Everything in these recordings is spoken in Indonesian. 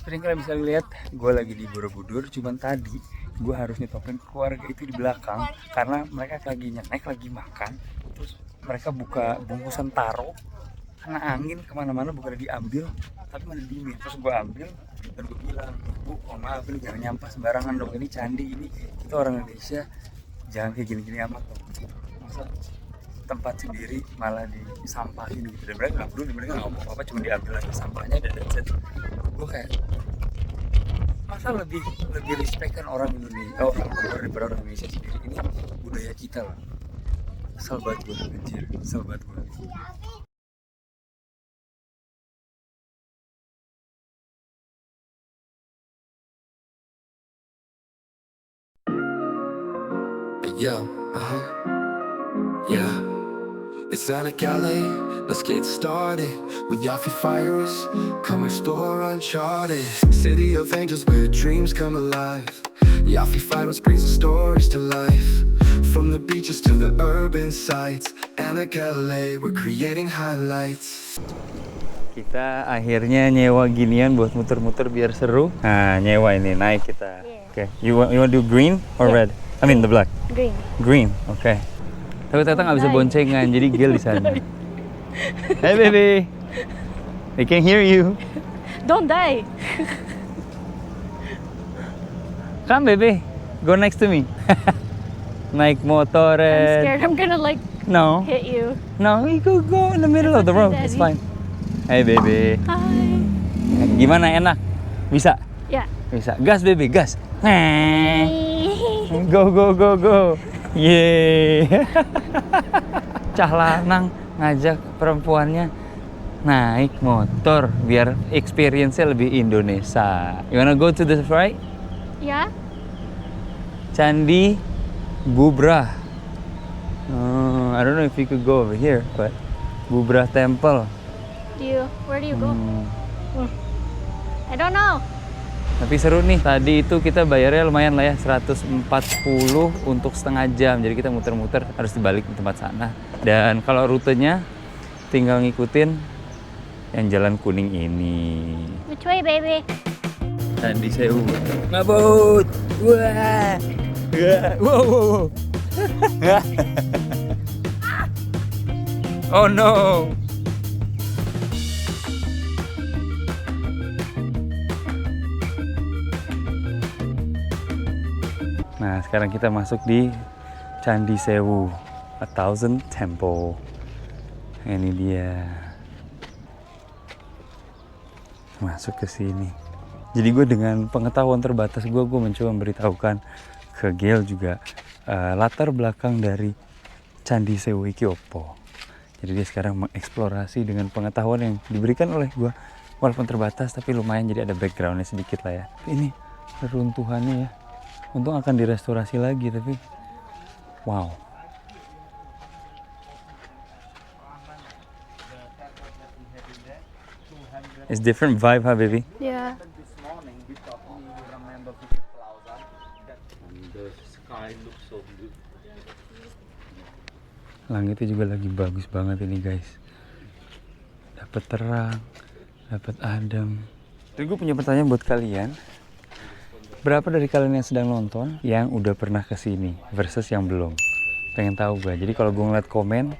Seperti yang kalian bisa lihat, gue lagi di Borobudur. Cuman tadi gue harus nyetopin keluarga itu di belakang karena mereka lagi naik lagi makan. Terus mereka buka bungkusan taro karena angin kemana-mana bukan diambil tapi mana dingin. Terus gue ambil dan gue bilang, bu, oh maaf ini jangan nyampah sembarangan dong, ini candi, ini kita orang Indonesia, jangan kayak gini-gini amat dong. Masa tempat sendiri malah disampahin gitu. Dan mereka nggak peduli, mereka nggak ngomong apa, cuma diambil aja sampahnya dan that's it. Gue kayak, masa lebih respect kan orang Indonesia, orang luar daripada orang Indonesia sendiri. Ini budaya kita loh. Kesel banget gue, anjir, kesel banget gue. Yeah, yeah. It's Sonic LA. Let's get started with Yaffy Fires. Come explore Uncharted. City of angels where dreams come alive. Yaffy Fires brings the stories to life. From the beaches to the urban sites. Sonic LA, we're creating highlights. Kita akhirnya nyewa ginian buat muter-muter biar seru. Nah, nyewa ini, naik kita. Oke, you want do green or red? I mean the black. Green. Green, oke. Tapi ternyata nggak bisa boncengan, jadi Gil di sana. Hey baby, I can hear you. Don't die. Come baby, go next to me. Naik motor. I'm scared I'm gonna like No, hit you. no, you go in the middle of the road. It's fine. Hey baby, Hi. gimana, enak? Bisa? Yeah. Bisa. Gas baby, gas. Go go go go. Yeay. Cah lanang ngajak perempuannya naik motor biar experience-nya lebih Indonesia. You wanna go to the right? Yeah. Candi Bubrah. I don't know if you could go over here, but Bubrah Temple. Where do you go? I don't know. Tapi seru nih, tadi itu kita bayarnya lumayan lah ya, 140 untuk setengah jam. Jadi kita muter-muter harus dibalik di tempat sana. Dan kalau rutenya tinggal ngikutin yang jalan kuning ini. Which way, baby? Candi Sewu. Ngabut! Wah! Wow, wow, wow. Oh no! Nah, sekarang kita masuk di Candi Sewu, A Thousand Temple. Ini dia. Masuk ke sini. Jadi gue dengan pengetahuan terbatas gue mencoba memberitahukan ke Gil juga latar belakang dari Candi Sewu iki opo. Jadi dia sekarang mengeksplorasi dengan pengetahuan yang diberikan oleh gue, walaupun terbatas tapi lumayan, jadi ada backgroundnya sedikit lah ya. Ini reruntuhannya ya. Untung akan direstorasi lagi, tapi wow. It's different vibe, huh, baby? Yeah. Langitnya juga lagi bagus banget ini, guys. Dapat terang, dapat adem. Jadi gue punya pertanyaan buat kalian. Berapa dari kalian yang sedang nonton yang udah pernah kesini versus yang belum? Pengen tahu gue. Jadi kalau gue ngeliat komen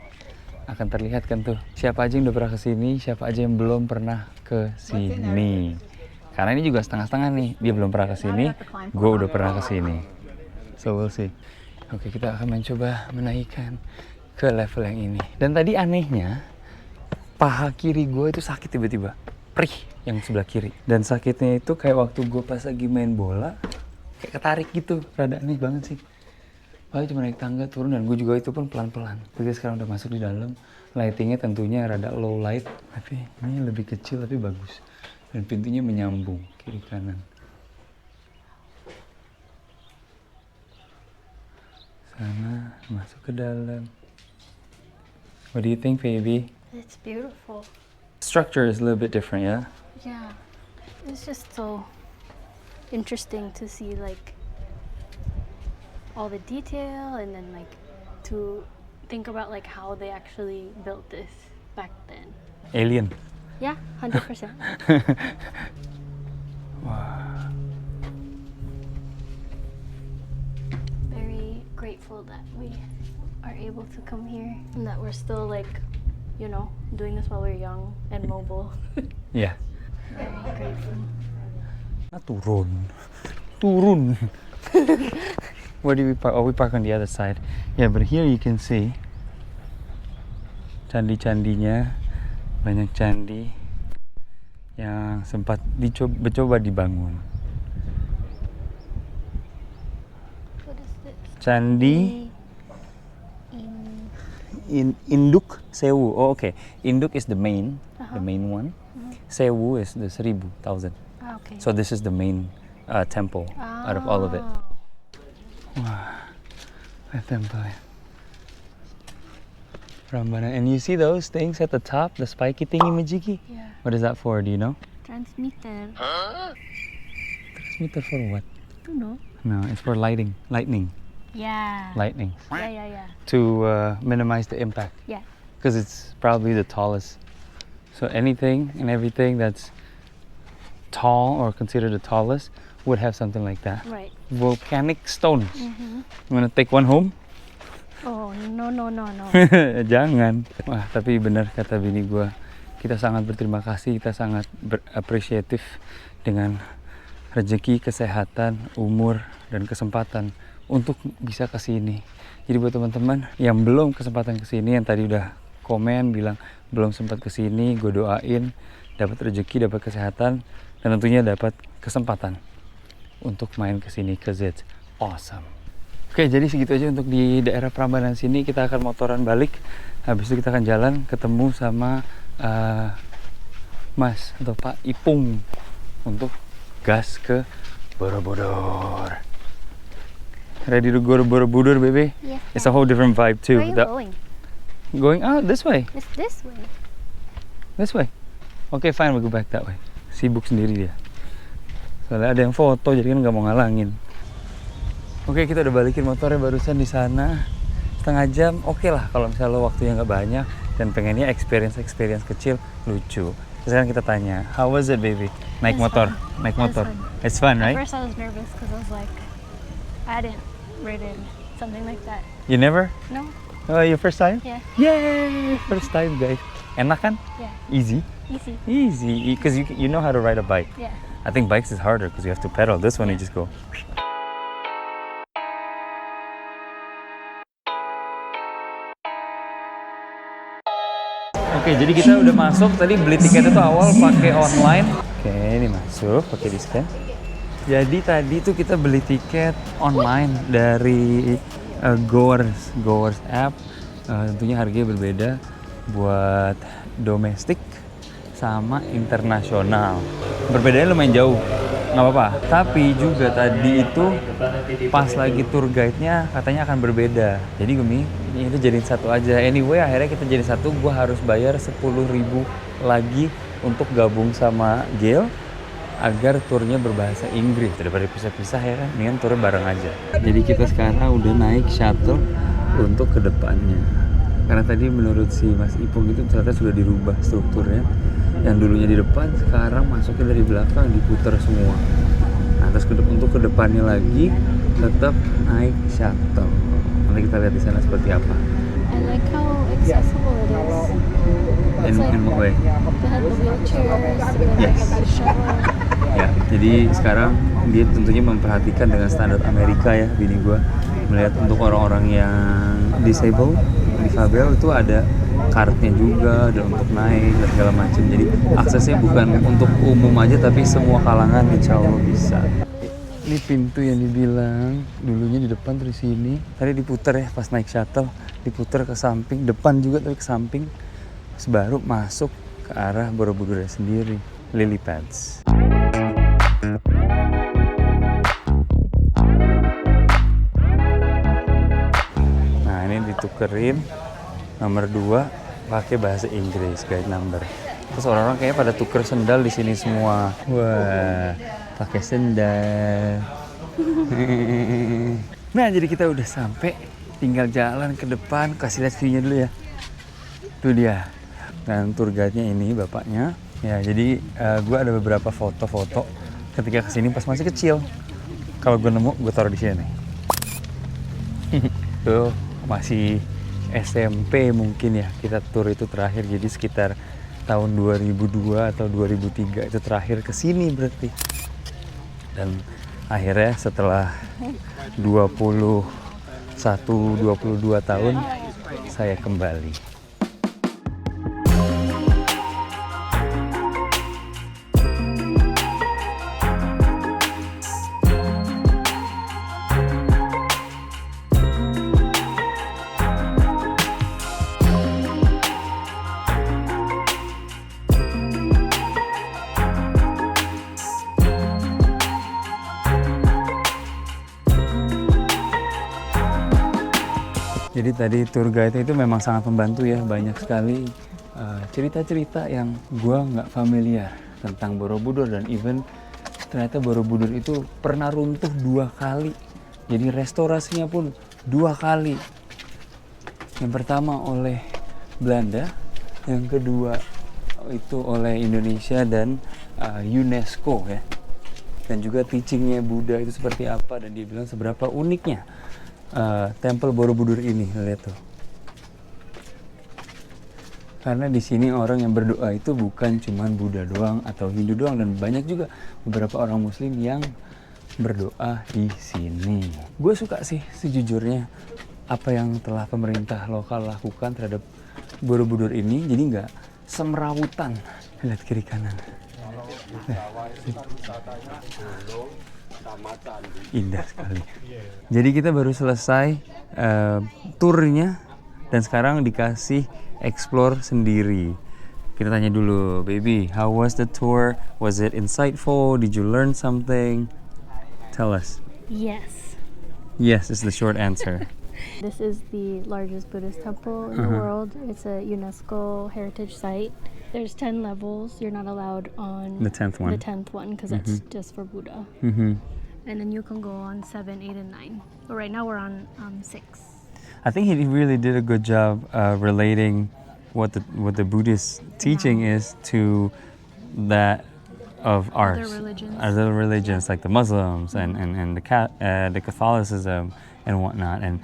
akan terlihat kan tuh siapa aja yang udah pernah kesini, siapa aja yang belum pernah kesini. Karena ini juga setengah-setengah nih. Dia belum pernah kesini, gue udah pernah kesini. So we'll see. Oke, kita akan mencoba menaikkan ke level yang ini. Dan tadi anehnya paha kiri gue itu sakit tiba-tiba. Perih yang sebelah kiri. Dan sakitnya itu kayak waktu gue pas lagi main bola, kayak ketarik gitu. Rada aneh banget sih. Paling cuma naik tangga turun, dan gue juga itu pun pelan-pelan. Tapi sekarang udah masuk di dalam. Lightingnya tentunya rada low light, tapi ini lebih kecil tapi bagus. Dan pintunya menyambung kiri kanan. Sana masuk ke dalam. What do you think, baby? It's beautiful. Structure is a little bit different, yeah? Yeah. It's just so interesting to see like all the detail, and then like to think about like how they actually built this back then. Alien. Yeah, 100%. grateful that we are able to come here and that we're still like, you know, doing this while we're young and mobile. Yeah. Very grateful. Turun. Where do we park? Oh, we park on the other side. Yeah, but here you can see candi-candinya, banyak candi yang sempat dicoba dibangun. What is this? Candi Induk Sewu. Oh, okay. Induk is the main one. Sewu is the 1,000. Ah, okay. So this is the main temple out of all of it. Wow, a temple. Prambanan. And you see those things at the top, the spiky thingy majiki? Yeah. What is that for? Do you know? Transmitter. Transmitter for what? You know. No, it's for lightning. Yeah. Lightning. Yeah. To minimize the impact. Yeah. Because it's probably the tallest. So anything and everything that's tall or considered the tallest would have something like that. Right. Volcanic stones. You wanna take one home? Oh, no. Jangan. Wah, tapi benar kata bini gua. Kita sangat berterima kasih, kita sangat apresiatif dengan rezeki, kesehatan, umur, dan kesempatan untuk bisa ke sini. Jadi buat teman-teman yang belum kesempatan ke sini, yang tadi udah komen bilang belum sempat ke sini, gue doain dapat rezeki, dapat kesehatan, dan tentunya dapat kesempatan untuk main ke sini, cause it's awesome. Oke, jadi segitu aja untuk di daerah Prambanan sini. Kita akan motoran balik. Habis itu kita akan jalan ketemu sama Mas atau Pak Ipung untuk gas ke Borobudur. Ready to go to Borobudur, baby? Yeah. It's a whole different vibe too. Where are you going? Going out this way. It's this way. This way. Okay, fine, we'll go back that way. Sibuk sendiri dia. Soalnya ada yang foto, jadi kan nggak mau ngalangin. Oke, kita udah balikin motornya barusan di sana. Setengah jam, oke lah kalau misalnya lo waktunya nggak banyak dan pengennya experience kecil, lucu. Sekarang kita tanya, how was it, baby? Naik It's motor, fun. naik It was motor. fun. It's fun, At right? first I was nervous because I was like, I hadn't ridden something like that. You never? No? Oh, your first time? Yeah. Yay! First time, guys. Enak kan? Yeah. Easy. Easy. Easy, because you know how to ride a bike. Yeah. I think bikes is harder because you have to pedal. This one you just go. Oke, jadi kita udah masuk. Tadi beli tiket itu awal pakai online. Oke, ini masuk pakai di scan. Jadi tadi tuh kita beli tiket online dari Goers app. Tentunya harganya berbeda buat domestik sama internasional. Perbedaannya lumayan jauh, nggak apa-apa. Tapi juga tadi itu pas lagi tour guide-nya katanya akan berbeda. Jadi gue itu jadiin satu aja. Anyway, akhirnya kita jadi satu. Gue harus bayar 10.000 lagi untuk gabung sama Gail agar turnya berbahasa Inggris. Daripada pisah-pisah ya kan, mendingan turnya bareng aja. Jadi kita sekarang udah naik shuttle untuk ke depannya. Karena tadi menurut si Mas Ipung itu ternyata sudah dirubah strukturnya. Yang dulunya di depan, sekarang masuknya dari belakang, diputar semua. Nah, terus untuk ke depannya lagi tetap naik shuttle. Nanti kita lihat di sana seperti apa. I like how accessible it is. It's like In what way? they had the wheelchairs, and Yes. the shuttle. Ya, jadi sekarang dia tentunya memperhatikan dengan standar Amerika ya, bini gua. Melihat untuk orang-orang yang difabel itu ada kartnya juga, ada untuk naik dan segala macam. Jadi aksesnya bukan untuk umum aja, tapi semua kalangan insya Allah bisa. Ini pintu yang dibilang dulunya di depan terus sini. Tadi diputar ya pas naik shuttle, diputar ke samping, depan juga tapi ke samping. Terus baru masuk ke arah Borobudur sendiri, lily pads. Nah, ini ditukerin nomor 2 pakai bahasa Inggris, guide number. Terus orang-orang kayaknya pada tuker sendal di sini semua. Wah, pakai sendal. Nah, jadi kita udah sampai, tinggal jalan ke depan. Kasih lihat view-nya dulu ya. Itu dia. Dan tour guide-nya ini bapaknya. Ya, jadi gue ada beberapa foto-foto ketika kesini pas masih kecil. Kalau gue nemu, gue taruh di sini. itu masih SMP mungkin ya kita tur itu terakhir, jadi sekitar tahun 2002 atau 2003 itu terakhir ke sini berarti. Dan akhirnya setelah 21-22 tahun saya kembali. Jadi tadi tour guide itu memang sangat membantu ya, banyak sekali cerita-cerita yang gua nggak familiar tentang Borobudur, dan even ternyata Borobudur itu pernah runtuh 2 kali. Jadi restorasinya pun 2 kali. Yang pertama oleh Belanda, yang kedua itu oleh Indonesia dan UNESCO ya. Dan juga teachingnya Buddha itu seperti apa, dan dia bilang seberapa uniknya Tempel Borobudur ini, lihat tuh. Karena di sini orang yang berdoa itu bukan cuma Buddha doang atau Hindu doang, dan banyak juga beberapa orang Muslim yang berdoa di sini. Gue suka sih sejujurnya apa yang telah pemerintah lokal lakukan terhadap Borobudur ini, jadi nggak semrawutan. Lihat kiri kanan. Indah sekali. Jadi kita baru selesai turnya dan sekarang dikasih explore sendiri. Kita tanya dulu, baby, how was the tour? Was it insightful? Did you learn something? Tell us. Yes. Yes is the short answer. This is the largest Buddhist temple in the world. It's a UNESCO heritage site. There's 10 levels. You're not allowed on The 10th one. The 10th one because that's just for Buddha. And then you can go on 7, 8, and 9. But right now we're on 6. I think he really did a good job relating what the Buddhist teaching is to that of ours. Other religions like the Muslims and the Catholicism and whatnot, and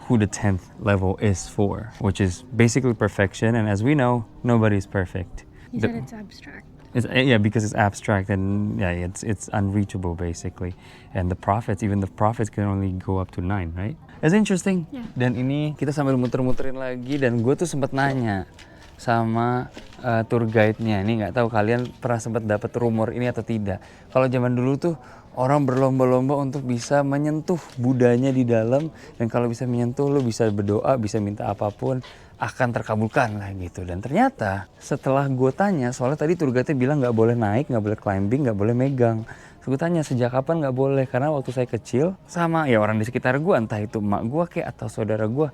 who the 10th level is for, which is basically perfection. And as we know, nobody's perfect. You said it's abstract. Yeah, because it's abstract and yeah, it's unreachable basically. And even the prophets can only go up to 9, right? It's interesting. Yeah. Dan ini kita sambil muter-muterin lagi, dan gue tuh sempat nanya sama tour guide-nya. Ini nggak tahu kalian pernah sempat dapat rumor ini atau tidak. Kalau zaman dulu tuh orang berlomba-lomba untuk bisa menyentuh Budanya di dalam, dan kalau bisa menyentuh lo bisa berdoa, bisa minta apapun, akan terkabulkan lah gitu. Dan ternyata setelah gue tanya, soalnya tadi tour guide-nya bilang nggak boleh naik, nggak boleh climbing, nggak boleh megang. Terus gue tanya sejak kapan nggak boleh, karena waktu saya kecil sama ya orang di sekitar gue, entah itu emak gue kayak atau saudara gue,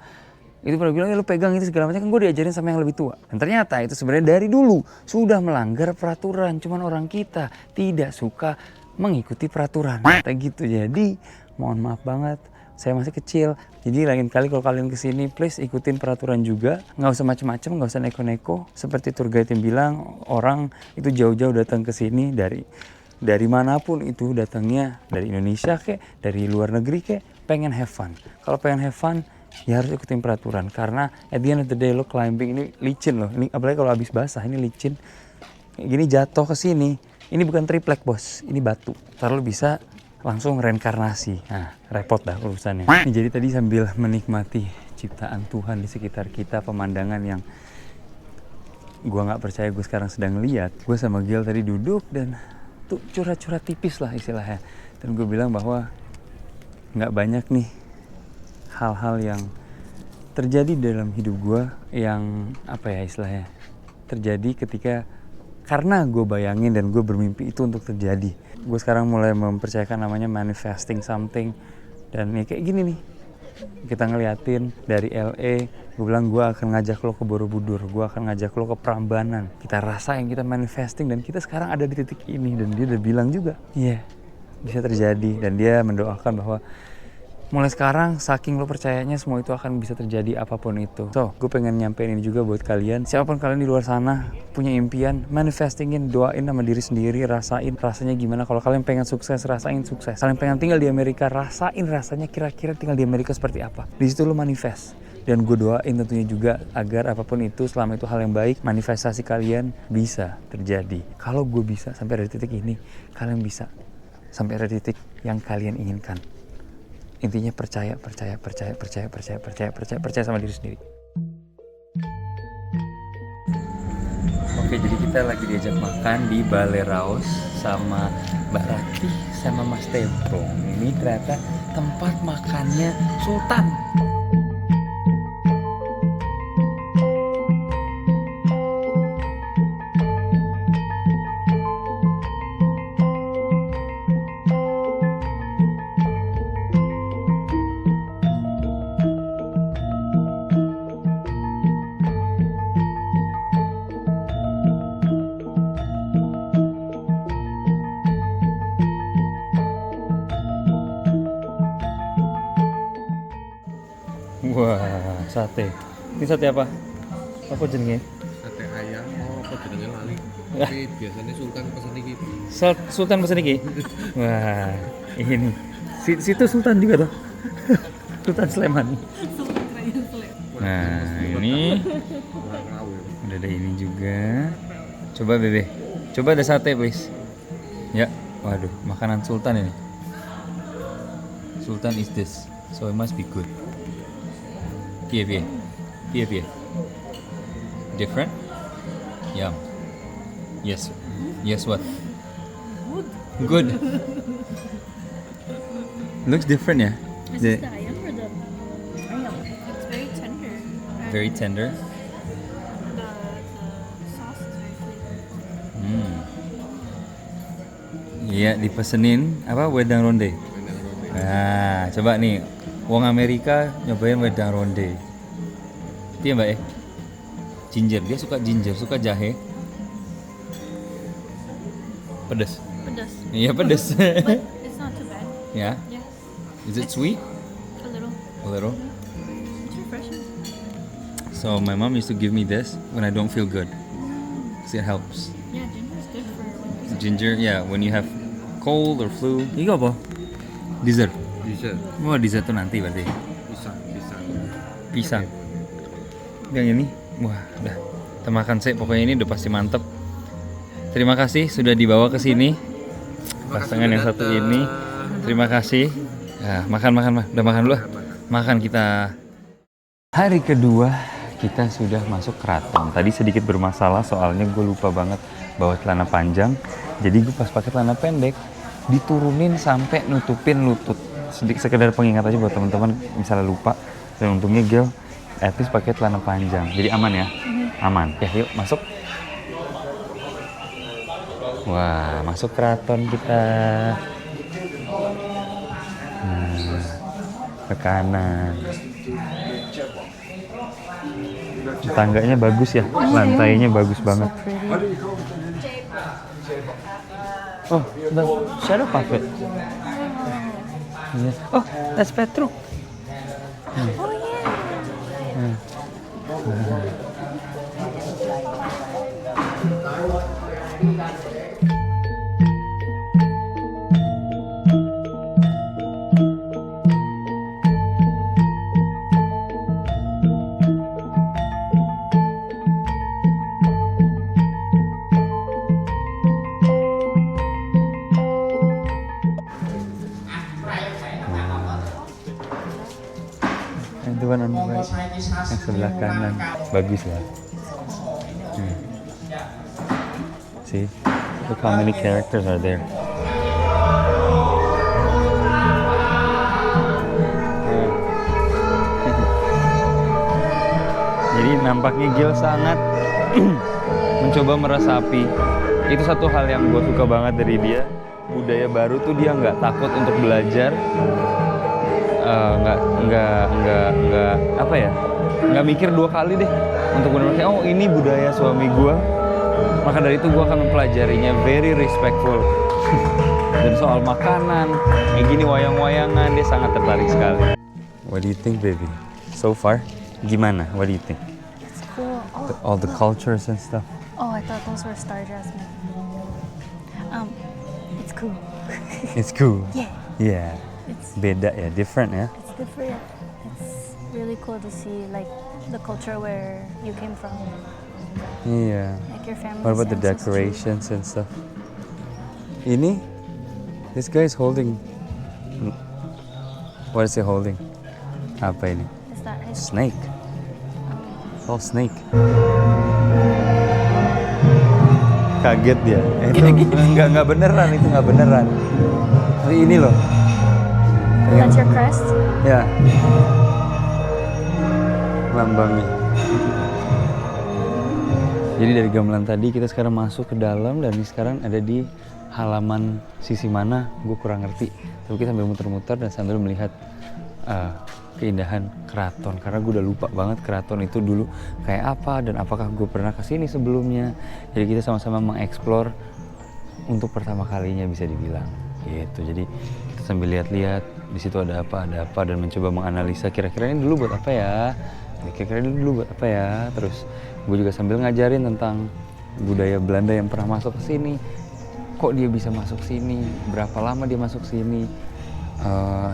itu pada bilang ya lu pegang itu segala macam, kan gue diajarin sama yang lebih tua. Dan ternyata itu sebenarnya dari dulu sudah melanggar peraturan, cuman orang kita tidak suka mengikuti peraturan kayak gitu. Jadi mohon maaf banget, saya masih kecil, jadi lain kali kalau kalian kesini please ikutin peraturan juga, nggak usah macem-macem, nggak usah neko-neko. Seperti tour guide yang bilang, orang itu jauh-jauh datang ke sini dari manapun itu datangnya, dari Indonesia kek, dari luar negeri kek, pengen have fun. Kalau pengen have fun ya harus ikutin peraturan, karena at the end of the day lo climbing ini licin loh, ini apalagi kalau habis basah ini licin kayak gini, jatuh ke sini. Ini bukan triplek bos, ini batu. Ntar lo bisa langsung reinkarnasi. Nah, repot dah urusannya. Jadi tadi sambil menikmati ciptaan Tuhan di sekitar kita, pemandangan yang gua nggak percaya gue sekarang sedang lihat. Gue sama Gil tadi duduk dan tuh curhat-curhat tipis lah istilahnya. Dan gue bilang bahwa nggak banyak nih hal-hal yang terjadi dalam hidup gue yang apa ya istilahnya, terjadi karena gue bayangin dan gue bermimpi itu untuk terjadi. Gue sekarang mulai mempercayakan namanya manifesting something. Dan ya kayak gini nih, kita ngeliatin dari LA, gue bilang gue akan ngajak lo ke Borobudur, gue akan ngajak lo ke Prambanan. Kita rasain, kita manifesting, dan kita sekarang ada di titik ini. Dan dia udah bilang juga, iya bisa terjadi. Dan dia mendoakan bahwa mulai sekarang saking lo percayanya semua itu akan bisa terjadi apapun itu. So, gue pengen nyampein ini juga buat kalian. Siapapun kalian di luar sana punya impian, manifestingin, doain sama diri sendiri, rasain rasanya gimana. Kalau kalian pengen sukses, rasain sukses. Kalian pengen tinggal di Amerika, rasain rasanya kira-kira tinggal di Amerika seperti apa. Di situ lo manifest. Dan gue doain tentunya juga agar apapun itu, selama itu hal yang baik, manifestasi kalian bisa terjadi. Kalau gue bisa sampai dari titik ini, kalian bisa sampai dari titik yang kalian inginkan. Intinya percaya sama diri sendiri. Oke, jadi kita lagi diajak makan di Balai Raos sama Mbak Ratih sama Mas Tepung. Ini ternyata tempat makannya Sultan. Wah, sate. Ini sate apa? Apa jenenge? Sate ayam, apa jenenge lali. Tapi biasanya Sultan pesen iki. Sultan pesen iki? Wah, ini. Situ Sultan juga tuh. Sultan Sleman. Nah, ini udah ada ini juga. Coba Bebe. Coba ada sate, please. Ya, waduh, makanan Sultan ini. Sultan is this, so it must be good. Piye. Different? Yum. Yes. Yes, what? Good. Looks different, yeah. Is this the ayam or the ayam? It's very tender. Very tender. The sauce is very flavorful. Iya, dipesenin apa wedang ronde. Nah, coba nih, wong Amerika nyobain wedang ronde. Iya Mbak ya? Ginger, dia suka ginger, suka jahe. Pedas. Pedas. Iya pedas. But it's not too bad. Ya. Yeah. Is it sweet? A little. A little. It's refreshing. So my mom used to give me this when I don't feel good. 'Cause it helps. Yeah, ginger is good for when you're sick. Ginger, yeah, when you have cold or flu. Ini apa? Dessert. Bisa. Wah, dessert tuh nanti berarti. Pisang. Yang ini, wah, udah. Kita makan sih, pokoknya ini udah pasti mantep. Terima kasih sudah dibawa ke sini. Pasangan yang satu ini. Terima kasih. Nah, makan. Udah makan dulu. Makan kita. Hari kedua kita sudah masuk keraton. Tadi sedikit bermasalah soalnya gue lupa banget bawa celana panjang. Jadi gue pas pakai celana pendek diturunin sampai nutupin lutut. Sedikit sekedar pengingat aja buat teman-teman misalnya lupa. Dan untungnya Gil at least pakai celana panjang. Jadi aman ya? Aman. Ya yuk masuk. Wah, masuk keraton kita. Nah, ke kanan. Tangganya bagus ya, lantainya bagus banget. Oh, the shadow puppet. Yes. Oh, that's Petro. Oh yeah. Itu kan on the right, yang sebelah kanan, bagus lah. See, look how many characters are there. Jadi nampaknya Gil sangat mencoba meresapi. Itu satu hal yang gue suka banget dari dia. Budaya baru tuh dia nggak takut untuk belajar. Nggak mikir dua kali deh untuk benar-benar oh ini budaya suami gue, maka dari itu gue akan mempelajarinya. Very respectful. Dan soal makanan, kayak gini wayang-wayangan, dia sangat tertarik sekali. What do you think, baby? So far, gimana? What do you think? It's cool. Oh, All the cultures and stuff. oh, I thought those were star jasmine. It's cool. It's cool. Yeah, Yeah. it's Beda ya, different ya. it's different. It's really cool to see like the culture where you came from, Iya. like your family. What about the decorations and stuff? Ini, this guy is holding. What is he holding? Apa ini? Is that his? Snake. Oh, snake. Kaget dia. Itu nggak beneran, itu nggak beneran. Tapi ini loh. That's your crest. Ya. Lambangnya. Jadi dari gamelan tadi kita sekarang masuk ke dalam dan ini sekarang ada di halaman sisi mana gue kurang ngerti. Tapi kita sambil muter-muter dan sambil melihat keindahan keraton karena gue udah lupa banget keraton itu dulu kayak apa dan apakah gue pernah kesini sebelumnya. Jadi kita sama-sama mengeksplor untuk pertama kalinya bisa dibilang gitu. Jadi kita sambil lihat-lihat di situ ada apa dan mencoba menganalisa kira-kira ini dulu buat apa ya. Kira-kira ini dulu buat apa ya. Terus gue juga sambil ngajarin tentang budaya Belanda yang pernah masuk ke sini. Kok dia bisa masuk sini? Berapa lama dia masuk sini?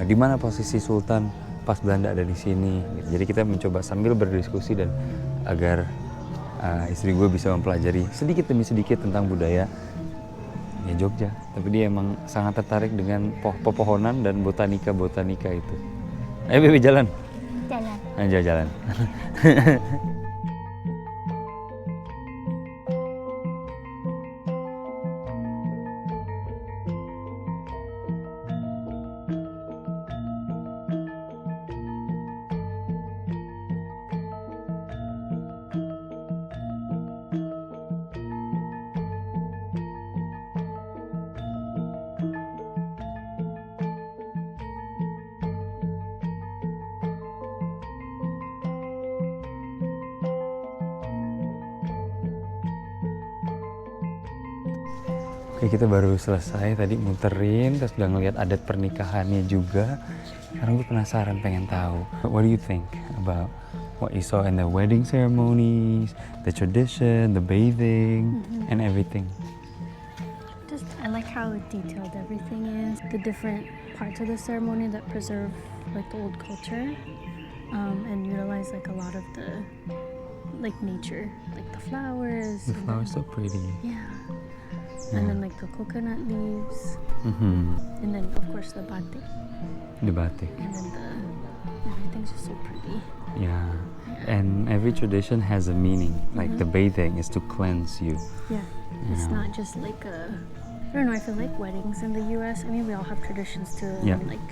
Di mana posisi Sultan pas Belanda ada di sini? Gitu. Jadi kita mencoba sambil berdiskusi dan agar istri gue bisa mempelajari sedikit demi sedikit tentang budaya ya Jogja. Tapi dia emang sangat tertarik dengan pepohonan dan botanika itu. Ayo Bebe jalan. Jalan. Ayo jalan. Oke, kita baru selesai tadi muterin, terus udah ngeliat adat pernikahannya juga. Sekarang gue penasaran, pengen tahu. What do you think about what you saw in the wedding ceremonies, the tradition, the bathing, and everything? Just I like how detailed everything is. The different parts of the ceremony that preserve like the old culture, and utilize like a lot of the like nature, like the flowers. The and flowers so pretty. Yeah. And then like the coconut leaves, and then of course the batik, The batik. and then everything's just so pretty. Yeah. And every tradition has a meaning. Like the bathing is to cleanse you. Yeah, it's not just like a. I don't know. I feel like weddings in the U.S. I mean, we all have traditions too. Yeah. And like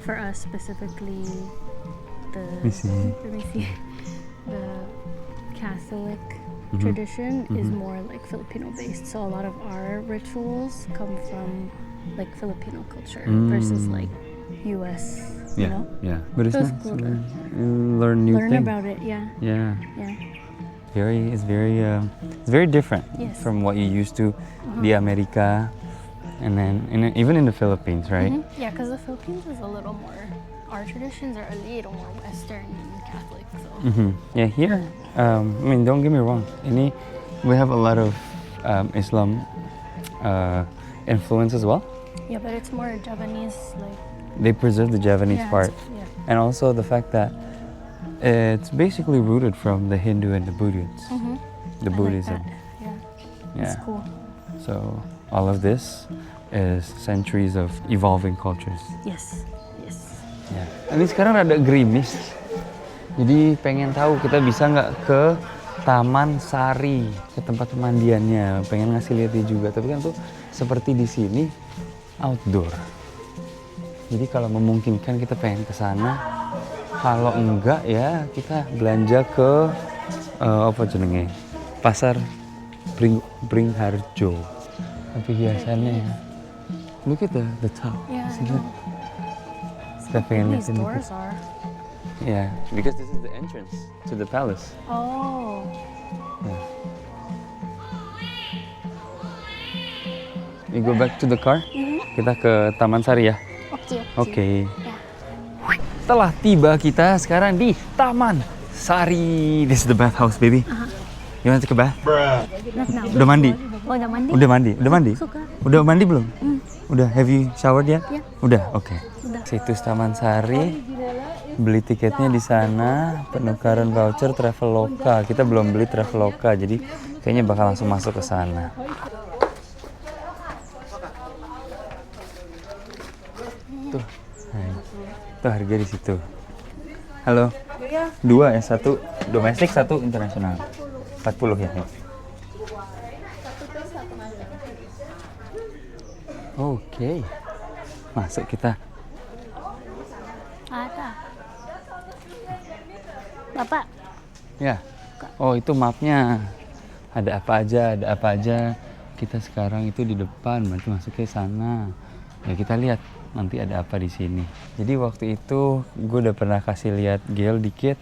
for us specifically, the Let me see. the Catholic tradition is more like Filipino based. So a lot of our rituals come from like Filipino culture versus like U.S. You know, Yeah. But it's So it's nice. cool to Learn new learn things. about it. Yeah, Yeah. yeah. It's very different Yes. from what you used to the America, and then even in the Philippines, right? Yeah, because the Philippines is a little more. Our traditions are a little more Western and Catholic. So. Yeah, here. I mean, don't get me wrong. We have a lot of Islam influence as well. Yeah, but it's more Javanese, like They preserve the Javanese yeah, part, Yeah, and also the fact that it's basically rooted from the Hindu and the Buddhists, the I Buddhism. Like that. Yeah, Yeah. it's cool. So all of this is centuries of evolving cultures. Yes, yes. Ya. Ini sekarang rada gerimis. Jadi pengen tahu kita bisa nggak ke Taman Sari, ke tempat pemandiannya. Pengen ngasih lihat dia juga. Tapi kan tuh seperti di sini outdoor. Jadi kalau memungkinkan kita pengen ke sana. Kalau enggak ya kita belanja ke apa jenenge? Pasar Bringharjo. Tapi biasanya ya. Look at the top. Yeah, I See know. that? Kita pengen These liatin doors are. Yeah, because this is the entrance to the palace. Oh, Yeah. You go back to the car? kita ke Taman Sari ya. Oke. Oke. Ya. Telah tiba kita sekarang di Taman Sari. This is the bathhouse, baby. You want to take a bath? Not now. Udah mandi? Oh, udah mandi? Udah mandi? Udah mandi? Suka. Udah mandi belum? Udah. Have you showered yet? Ya. Udah. Oke. Udah. Situs Taman Sari. Beli tiketnya di sana. Penukaran voucher Traveloka. Kita belum beli Traveloka, jadi kayaknya bakal langsung masuk ke sana. Tuh. Nah, tuh harga di situ. Halo. Dua ya, satu domestik, satu internasional. 40 ya. Oke. Masuk kita. Ada. Bapak. Ya. Oh, itu mapnya. Ada apa aja, ada apa aja. Kita sekarang itu di depan, nanti masuk ke sana. Ya kita lihat nanti ada apa di sini. Jadi waktu itu gue udah pernah kasih lihat Gail dikit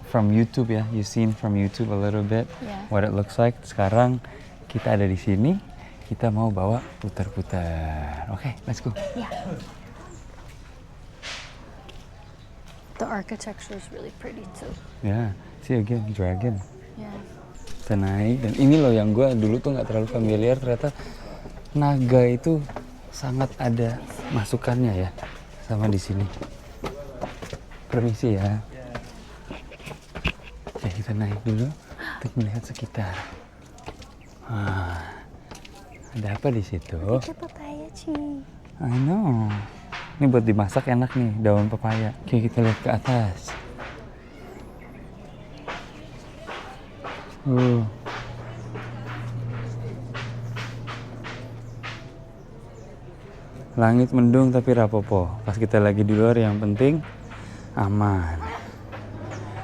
from YouTube ya. You seen from YouTube a little bit what it looks like. Sekarang kita ada di sini. Kita mau bawa putar-putar. Oke, let's go. Yeah. The architecture is really pretty too. Ya, see again dragon. Yeah. Kita naik dan ini loh yang gue dulu tuh nggak terlalu familiar, ternyata naga itu sangat ada masukannya ya sama di sini. Permisi ya. Oke, kita naik dulu untuk melihat sekitar. Ada apa di situ? Ada papaya, Ci. I know. Ini buat dimasak enak nih, daun pepaya. Oke, kita lihat ke atas. Langit mendung tapi rapopo. Pas kita lagi di luar yang penting aman.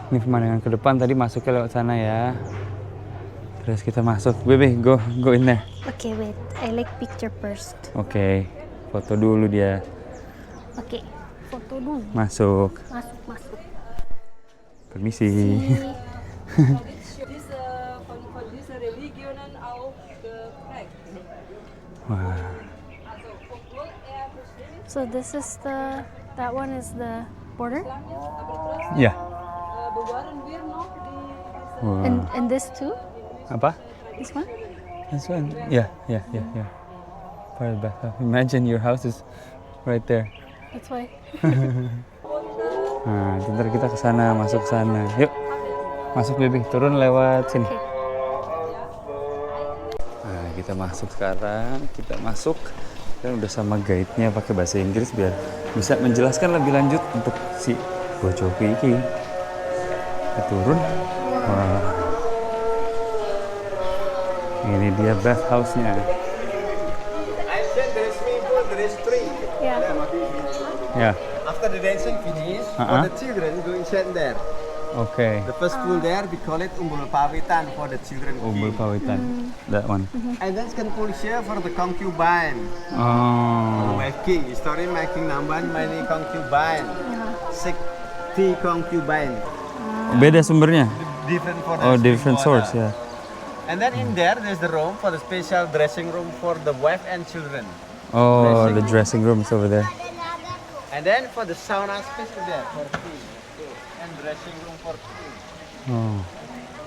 Ini pemandangan ke depan, tadi masuknya lewat sana ya. Terus kita masuk. Baby, go in there. Okay, wait. I like picture first. Oke, foto dulu dia. Oke, foto dulu. Masuk. Masuk. Permisi. Von dieser Religionen auch geprägt. Wah. So this is that one is the border? Ya. Bewahren wir noch die Wah. And this too? Apa? This one? This one? Yeah. Part of the bathtub. Imagine your house is right there. That's why. Nah, ntar kita ke sana, masuk ke sana. Yuk. Masuk, baby. Turun lewat sini. Okay. Nah, kita masuk sekarang. Kita masuk. Dan udah sama guide-nya pakai bahasa Inggris biar bisa menjelaskan lebih lanjut untuk si Bojoku iki. Kita turun. Wah. Ini dia bathhouse-nya. I said there is swimming pool, there is three. Yeah. Ya. After the dancing finish, Uh-huh. for the children go inside there. Oke. The first pool there, we call it Umbul Pawitan for the children. Umbul Pawitan. That one. And then second pool here for the concubine. Oh. Wife king, story making namban many concubine. 60 concubine. Beda sumbernya. Different for the Oh, swimming different water. source ya. And then in there, there's the room for the special dressing room for the wife and children. Oh, the dressing room is over there. And then for the sauna space is there for tea. And dressing room for tea. Oh.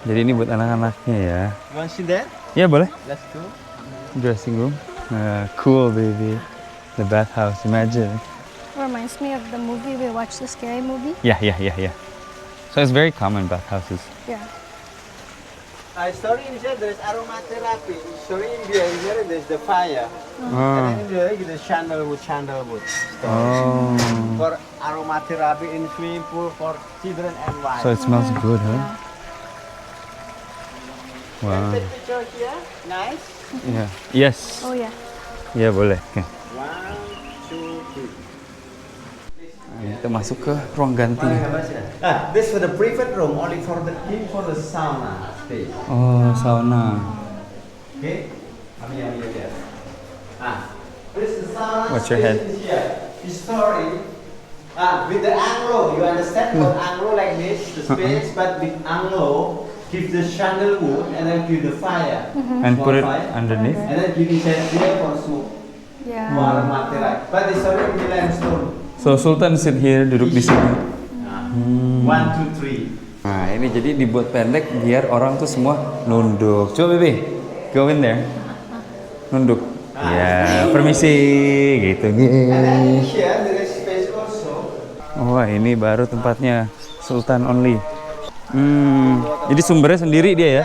Jadi ini buat anak-anaknya ya. You want to see there? Ya boleh. Let's go. Dressing room. Cool baby. The bathhouse. Imagine. Reminds me of the movie we watched, the scary movie. Yeah. So it's very common bathhouses. Yeah. Story in here, there's aromatherapy. Story in behind here, there's the fire. And Oh. then in there, there's sandalwood. Oh. For aromatherapy in swimming pool for children and wife. So it smells good, huh? Wow. Take picture here. Nice. Yeah. Yes. Oh yeah. Ya boleh. Oke. 1, 2, 3. Nah, kita masuk ke ruang ganti. This for the private room, only for the king for the sauna space. Oh, sauna. Okay? Here. This is the sauna Watch your head. space is here. The story. With the anglo, you understand? For anglo like this, the space, but with anglo, give the sandalwood and then give the fire. And Small put it fire. underneath. And then give inside here for smoke. Yeah. aromatherapy. But it's already limestone. So Sultan sit here, duduk di sini. 1, 2, 3. Nah ini jadi dibuat pendek biar orang tuh semua nunduk. Coba Bebe, go in there. Nunduk. Ya, permisi gitu. And then here there is space also. Wah ini baru tempatnya Sultan only. Jadi sumbernya sendiri dia ya.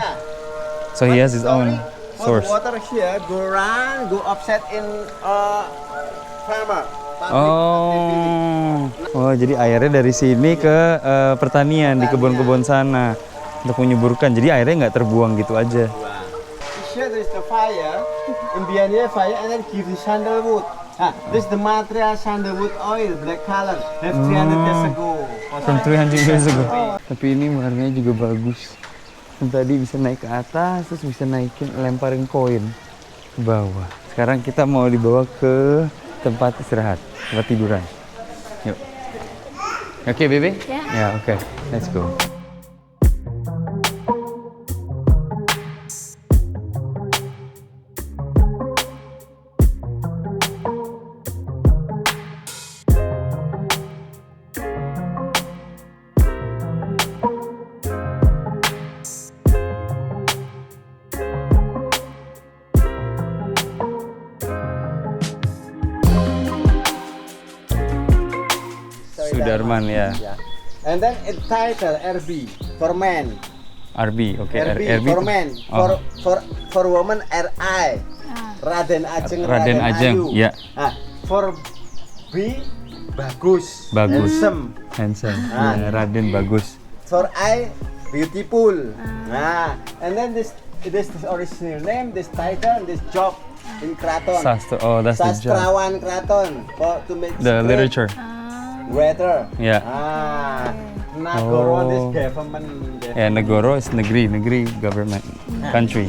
So he has his own For source. water here, go run, go offset in farmer. Oh, jadi airnya dari sini ke pertanian di kebun-kebun sana untuk menyuburkan. Jadi airnya nggak terbuang gitu aja. Here there is the fire. In behind here fire and then give the sandalwood. This is the material sandalwood oil, black color. Have 300 years ago. From 300 years ago. Tapi ini warnanya juga bagus. Yang tadi bisa naik ke atas, terus bisa naikin, lemparin koin ke bawah. Sekarang kita mau dibawa ke tempat istirahat, tempat tiduran. Yuk. Oke, Bebe? Ya. Ya, oke. Let's go. Sudarman ya. And then it title RB for men. RB, oke. RB for men. Oh. For woman RI. Raden Ajeng. Raden Ajeng, Ayu. ya. For B bagus. Bagus. Handsome. Handsome. Ya, Raden bagus. For I beautiful. And then this the original name, this title, and this job in Kraton. Sastra, oh that's the job. Sastrawan Kraton for to make The script literature. Weather. Ya. Nagoro, Oh. this government. Ya, negoro is negeri, government, country.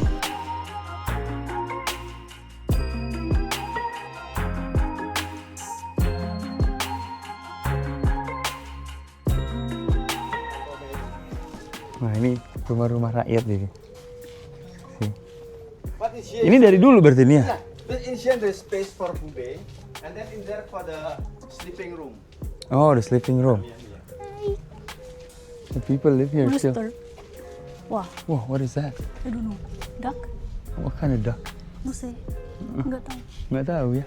Wah ini rumah-rumah rakyat ini. What is here? Ini dari dulu berarti ini ya? Yeah, but in here there's space for bube, and then in there for the sleeping room. Oh, the sleeping room. The people live here still. Rooster. Wah, Whoa, what is that? I don't know. Duck? What kind of duck? No sé. Nggak tahu. Nggak tahu ya.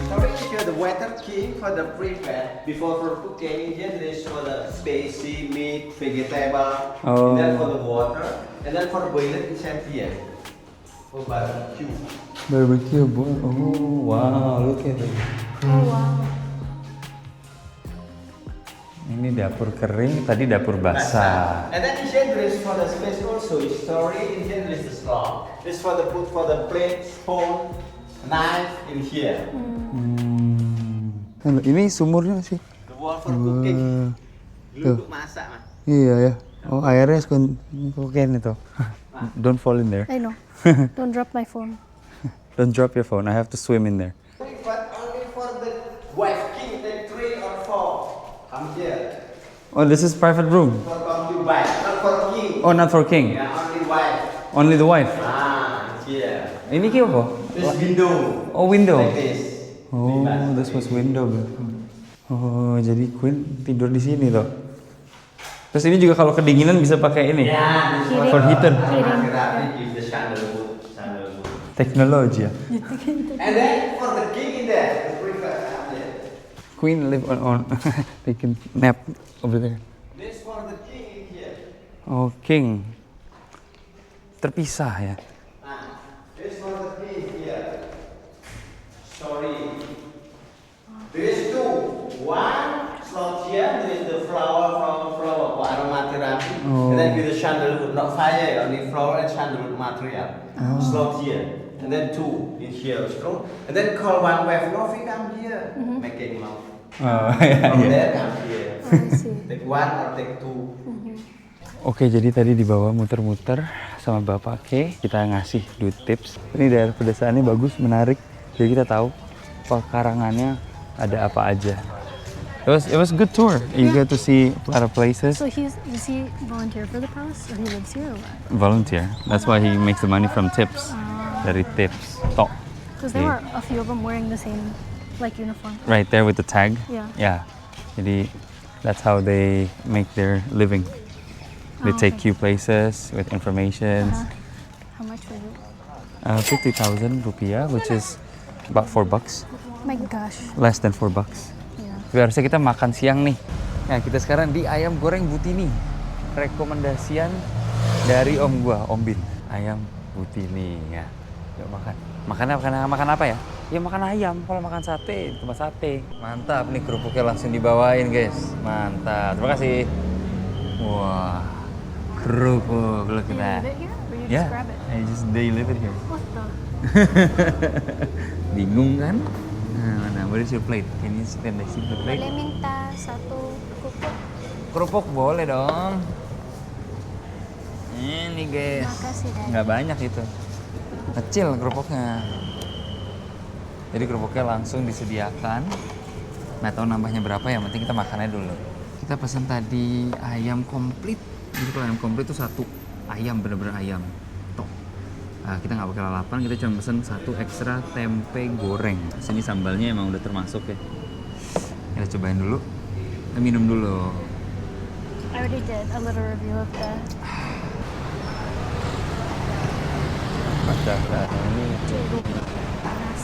Sorry, here the water key for the prepare before for cooking. Here there is for the spicy meat, vegetable, Oh. and then for the water, and then for boiler inside here for barbecue. Barbecue, boy. Oh, wow, look at it. Oh wow. Ini dapur kering, tadi dapur basah. And then in here there is for the space also story. In here there is the slot. This for the put for the plate, spoon, knife in here. Ini sumurnya sih. The wall for cooking. Dulu Tuh. untuk masak, Mas. Iya ya. Oh, airnya koken itu. Don't fall in there. I know. Don't drop my phone. Don't drop your phone. I have to swim in there. But only for the wife king, then 3 or 4. Come here. Oh, this is private room. For concubine, not for king. Oh, not for king. Yeah, only wife. Only the wife. Here. Ini ki apa? This window. Oh, window. Like this. Oh, this was window. Oh, jadi Queen tidur di sini toh. Terus ini juga kalau kedinginan bisa pakai ini. Yeah, this For heater. therapy give the sandalwood. Teknologi ya. And then for the king in there, the prefer there. Queen live on taking nap over there. This for the king in here. Oh, king. Terpisah ya. This for the king here. Sorry. There is 2. One slot here. There is the flower for aromatherapy. Oh. And then with the sandalwood, not fire, only flower and sandalwood material. Slot here. And then 2 in here strong. And then call one wife, Novi come here, making love. Oh, iya, From iya. there come here. I see. Take one or take two. Oke, jadi tadi dibawa muter-muter sama Bapak K. Kita ngasih duit tips. Ini daerah pedesaannya bagus, menarik. Jadi kita tahu pekarangannya ada apa aja. It was a good tour. You get to see a lot of places. So does he volunteer for the palace, or he lives here, or what? Volunteer. That's why he makes the money from tips. Dari tips. Tok. Because there were a few of them wearing the same like uniform. Right there with the tag. Yeah. Yeah. Jadi that's how they make their living. They Oh, take okay. you places with information. How much was it? 50,000 rupiah, which is about $4. My gosh. Less than $4. Yeah. Tapi harusnya kita makan siang nih. Nah, kita sekarang di Ayam Goreng Butini. Rekomendasian dari om gua, Om Bin. Ayam Butini ya. Yuk makan. Makan apa ya? Ya makan ayam. Kalau makan sate, tempat sate. Mantap nih, kerupuknya langsung dibawain, guys. Mantap. Terima kasih. Wah. Kerupuk, look Do you at that. leave it here, or you Yeah, just grab it? they live it here. What the? Bingung kan? Nah, what is your plate? Can you stand the plate? Boleh minta satu kerupuk? Kerupuk boleh dong. Ini guys. Makasih, Dad. Nggak banyak itu. Kecil kerupuknya. Jadi kerupuknya langsung disediakan. Nggak tahu nambahnya berapa, yang penting kita makannya dulu. Kita pesan tadi ayam komplit. Jadi kalau ayam komplit itu satu ayam, bener-bener ayam. Tok. Nah, kita nggak pakai lalapan, kita cuma pesen satu ekstra tempe goreng. Sini sambalnya emang udah termasuk ya. Kita cobain dulu. Kita minum dulu. I already did a little review of the Ini panas.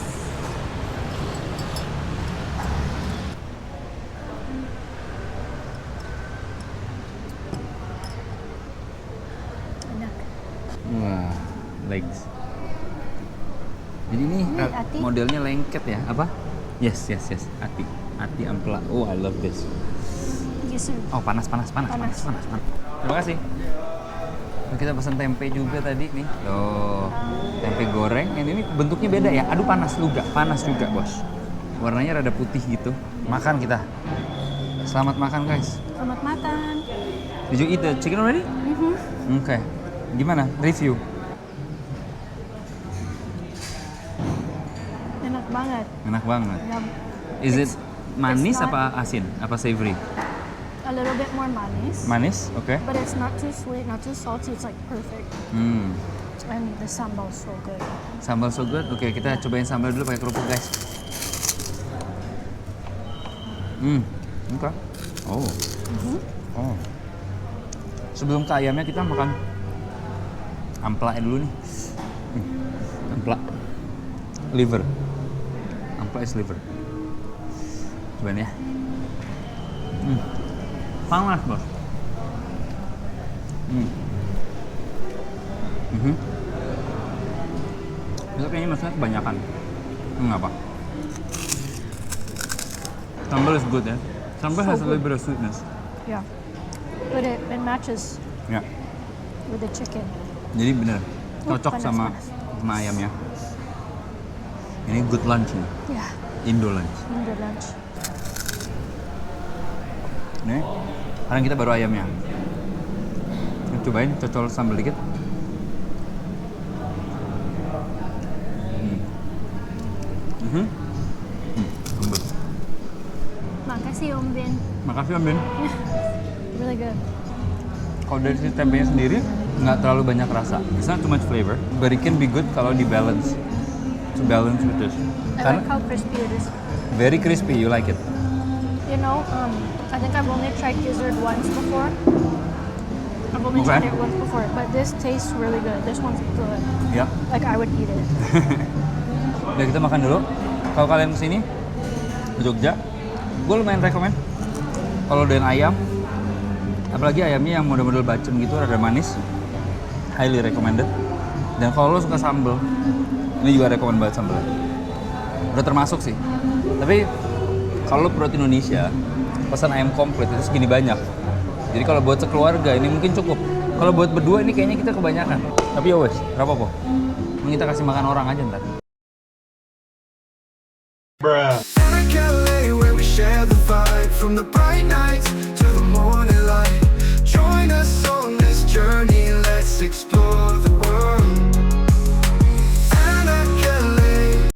Enak. wah, legs. Jadi ini Ati. modelnya lengket ya? Apa? Yes. Ati ampela. Oh, I love this. Yes, sir. Oh, panas. Terima kasih. Nah, kita pesan tempe juga tadi nih. Tuh, tempe goreng. Ini bentuknya beda ya. Aduh, panas juga, Bos. Warnanya rada putih gitu. Makan kita. Selamat makan, guys. Selamat makan. Did you eat the chicken already? Oke. Gimana? Review. Enak banget. Enak banget. Yum. Is it manis not- apa asin? Apa savory? A little bit more manis. Manis, oke. But it's not too sweet, not too salty. It's like perfect. And the sambal so good. Sambal so good. Oke, kita cobain sambal dulu pakai kerupuk, guys. Oke. Oh. Sebelum ke ayamnya kita makan amplaknya dulu nih. Amplak. Liver. Amplak is liver. Cobain ya. Panas, Bos. Itu kayaknya maksudnya kebanyakan. Apa? Sambal is good ya. Sambal So has a little good. bit of sweetness. Yeah. But it matches Ya. with the chicken. Jadi bener cocok panas, sama panas. sama ayamnya. Ini good lunch nih. Yeah. Indo lunch. Indo lunch. Nih. Sekarang kita baru ayamnya. Ini cobain cocol sambal dikit. Lembut. Makasih Om Bin. Makasih Om Bin. Really good. Kalau dari sisi tempenya sendiri nggak terlalu banyak rasa. It's not too much flavor, but it can be good kalau di balance. To balance with this. I like how crispy it is. Very crispy. You like it? You know, I think I've only tried gizzard once before. I've only Okay. tried it once before, but this tastes really good. This one's good. Ya. Like I would eat it. Udah, kita makan dulu. Kalau kalian kesini ke Jogja, gue lumayan rekomen. Kalau doyan ayam, apalagi ayamnya yang model-model bacem gitu, rada manis, highly recommended. Dan kalau lo suka sambal, ini juga rekomen banget sambalnya. Udah termasuk sih. Tapi kalau lo perut Indonesia, pesan ayam komplit itu segini banyak. Jadi kalau buat sekeluarga ini mungkin cukup. Kalau buat berdua ini kayaknya kita kebanyakan. Tapi ya wes, gak apa-apa. Kita kasih makan orang aja ntar. Sonic LA, where we share the vibe from the